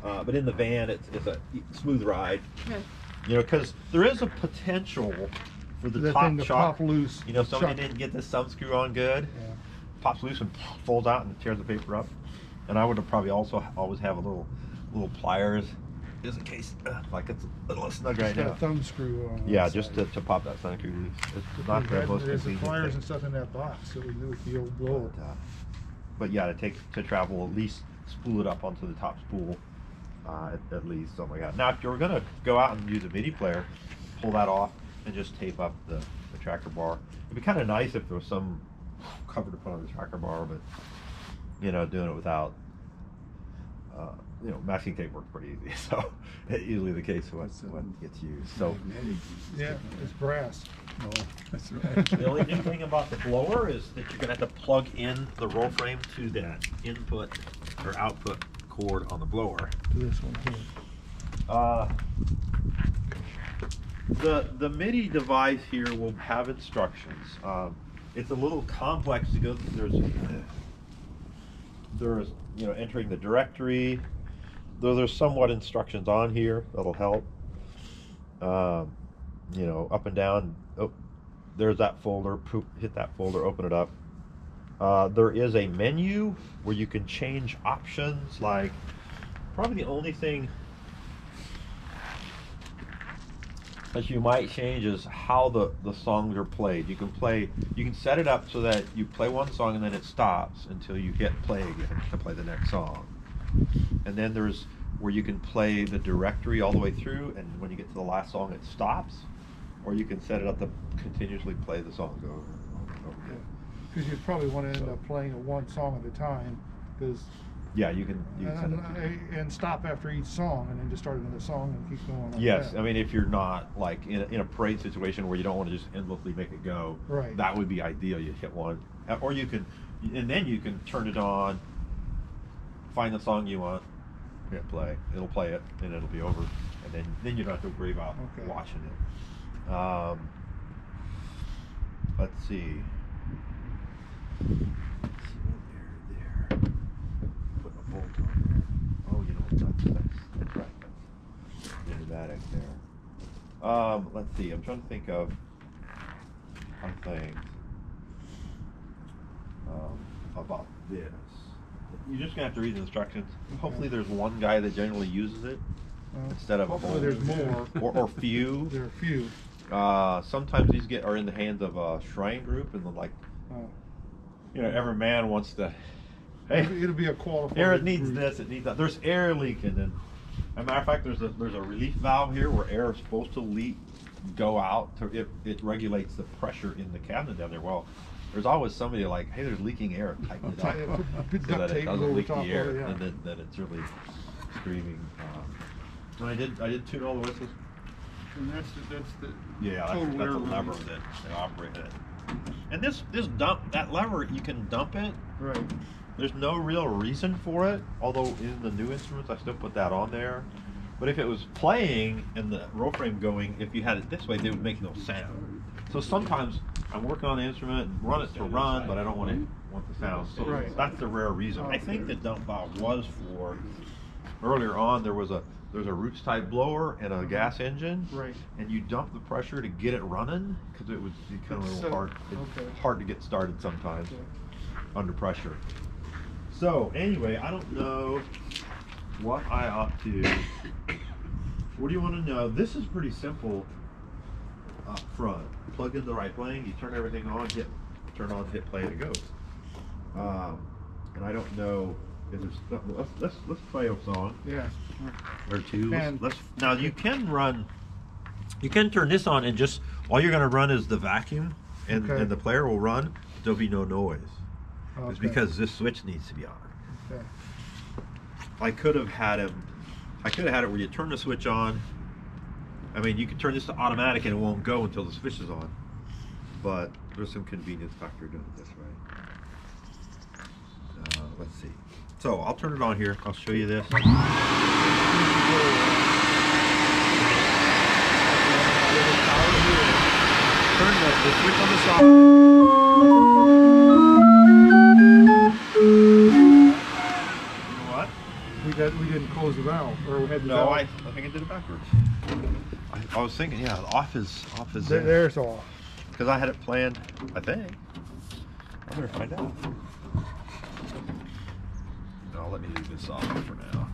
But in the van, it's a smooth ride. Okay. You know, because there is a potential for the top thing to shock. pop loose. You know, if somebody didn't get this thumb screw on good, Yeah. pops loose and folds out and tears the paper up. And I would have probably also always have a little pliers, just in case, like it's a little snug right now. Got a thumb screw on. Yeah, just to pop that thumb screw loose. It's not the most There's convenient pliers thing. and stuff in that box, so we knew with the old blower. But yeah, to travel, at least spool it up onto the top spool, at least, something like that. Now, if you're gonna go out and use a MIDI player, pull that off and just tape up the tracker bar. It'd be kind of nice if there was some cover to put on the tracker bar, but you know, doing it without, you know, masking tape works pretty easy. So usually the case when it gets used. So Yeah, it's brass. No, that's right. the only new thing about the blower is that you're gonna have to plug in the roll frame to that input or output cord on the blower. To this one here. The MIDI device here will have instructions. It's a little complex to go through. There's you know, entering the directory. Though there's somewhat instructions on here that'll help. You know, up and down. Oh, there's that folder. Hit that folder. Open it up. There is a menu where you can change options. Like, probably the only thing that you might change is how the songs are played. You can set it up so that you play one song and then it stops until you hit play again to play the next song. And then there's where you can play the directory all the way through, and when you get to the last song it stops, or you can set it up to continuously play the songs over and over again. Because you'd probably want to end up playing it one song at a time, because Yeah, you can set it to and stop after each song, and then just start another song and keep going. Like Yes, that. I mean, if you're not like in a parade situation where you don't want to just endlessly make it go, Right. that would be ideal. You hit one, or you can, and then you can turn it on, find the song you want, hit play. It'll play it, and it'll be over, and then you don't have to worry about watching it. Let's see. There. Put a bolt on there. Oh, you know that's right. That's pneumatic there. Let's see. I'm trying to think of things about this. You're just gonna have to read the instructions. Hopefully, there's one guy that generally uses it instead of hopefully there's more, or few. There are few. Sometimes these are in the hands of a shrine group, and like, you know, every man wants to. Hey, it'll be a qualified. Air, it needs group. this, it needs that. There's air leaking, and as a matter of fact, there's a relief valve here where air is supposed to go out. It regulates the pressure in the cabinet down there. Well, there's always somebody like, hey, there's leaking air. Tighten it up so that it doesn't leak the air, and then that it's really screaming. And I did tune all the whistles. And that's the Yeah, that's a lever that operates it. And this that lever, you can dump it. Right. There's no real reason for it, although in the new instruments I still put that on there. But if it was playing and the roll frame going, if you had it this way, they would make no sound. So sometimes I'm working on the instrument and run it to run, but I don't want the sound. So that's the rare reason. I think the dump valve was for earlier on. There's a roots type blower and a gas engine, and you dump the pressure to get it running because it would be kind of a little hard. It's hard to get started sometimes under pressure. So anyway, I don't know what I ought to. What do you want to know? This is pretty simple up front. Plug in the right plane, you turn everything on, turn on, hit play, and it goes. And I don't know if there's. Let's play a song. Yeah. Or two. Now you can turn this on, and just all you're going to run is the vacuum, and the player will run. There'll be no noise. It's because this switch needs to be on. Okay. I could have had it where you turn the switch on. I mean, you can turn this to automatic and it won't go until the switch is on. But there's some convenience factor doing it this way. Let's see. So I'll turn it on here. I'll show you this. Turn the switch on the side. You know what? we didn't close the valve, or we had the No, valve. I think I did it backwards. I was thinking, yeah, off is There's off. because I had it planned. I think. I better find out. No, let me leave this off for now.